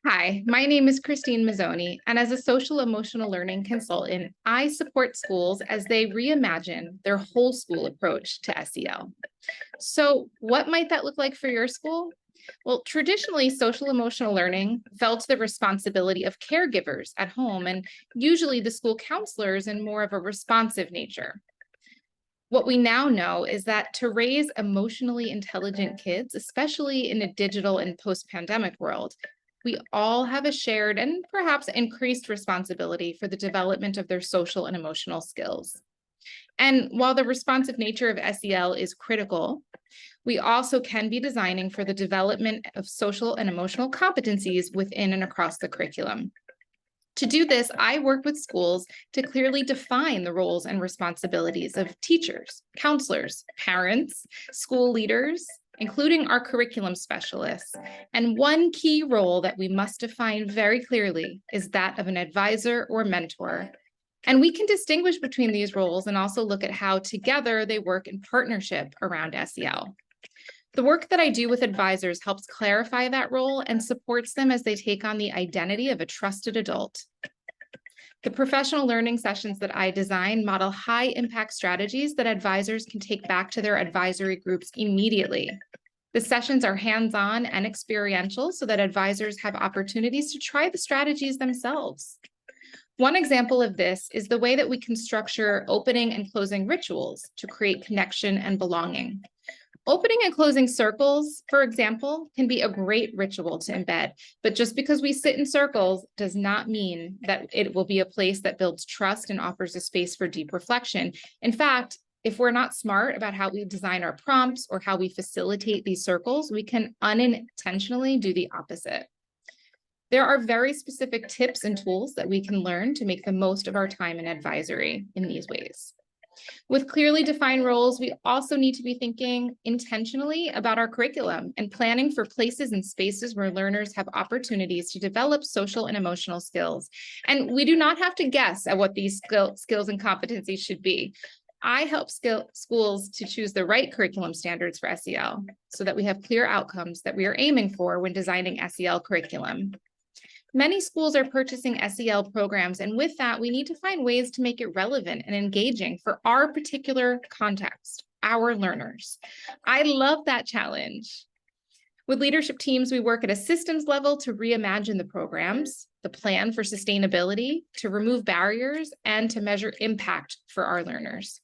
Hi, my name is Christine Mazzoni, and as a social emotional learning consultant, I support schools as they reimagine their whole school approach to SEL. So, what might that look like for your school? Well, traditionally, social emotional learning fell to the responsibility of caregivers at home and usually the school counselors in more of a responsive nature. What we now know is that to raise emotionally intelligent kids, especially in a digital and post pandemic world, we all have a shared and perhaps increased responsibility for the development of their social and emotional skills. And while the responsive nature of SEL is critical, we also can be designing for the development of social and emotional competencies within and across the curriculum. To do this, I work with schools to clearly define the roles and responsibilities of teachers, counselors, parents, school leaders, including our curriculum specialists. And one key role that we must define very clearly is that of an advisor or mentor. And we can distinguish between these roles and also look at how together they work in partnership around SEL. The work that I do with advisors helps clarify that role and supports them as they take on the identity of a trusted adult. The professional learning sessions that I design model high impact strategies that advisors can take back to their advisory groups immediately. The sessions are hands-on and experiential so that advisors have opportunities to try the strategies themselves. One example of this is the way that we can structure opening and closing rituals to create connection and belonging. Opening and closing circles, for example, can be a great ritual to embed, but just because we sit in circles does not mean that it will be a place that builds trust and offers a space for deep reflection. In fact, if we're not smart about how we design our prompts or how we facilitate these circles, we can unintentionally do the opposite. There are very specific tips and tools that we can learn to make the most of our time in advisory in these ways. With clearly defined roles, we also need to be thinking intentionally about our curriculum and planning for places and spaces where learners have opportunities to develop social and emotional skills. And we do not have to guess at what these skills and competencies should be. I help schools to choose the right curriculum standards for SEL so that we have clear outcomes that we are aiming for when designing SEL curriculum. Many schools are purchasing SEL programs, and with that, we need to find ways to make it relevant and engaging for our particular context, our learners. I love that challenge. With leadership teams, we work at a systems level to reimagine the programs, the plan for sustainability, to remove barriers, and to measure impact for our learners.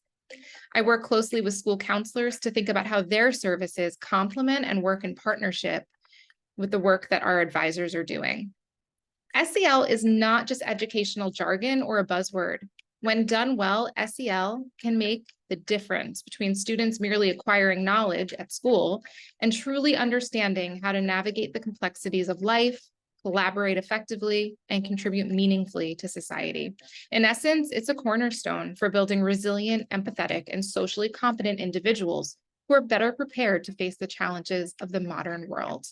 I work closely with school counselors to think about how their services complement and work in partnership with the work that our advisors are doing. SEL is not just educational jargon or a buzzword. When done well, SEL can make the difference between students merely acquiring knowledge at school and truly understanding how to navigate the complexities of life, collaborate effectively, and contribute meaningfully to society. In essence, it's a cornerstone for building resilient, empathetic, and socially competent individuals who are better prepared to face the challenges of the modern world.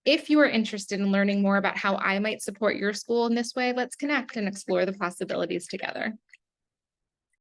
If you are interested in learning more about how I might support your school in this way, let's connect and explore the possibilities together.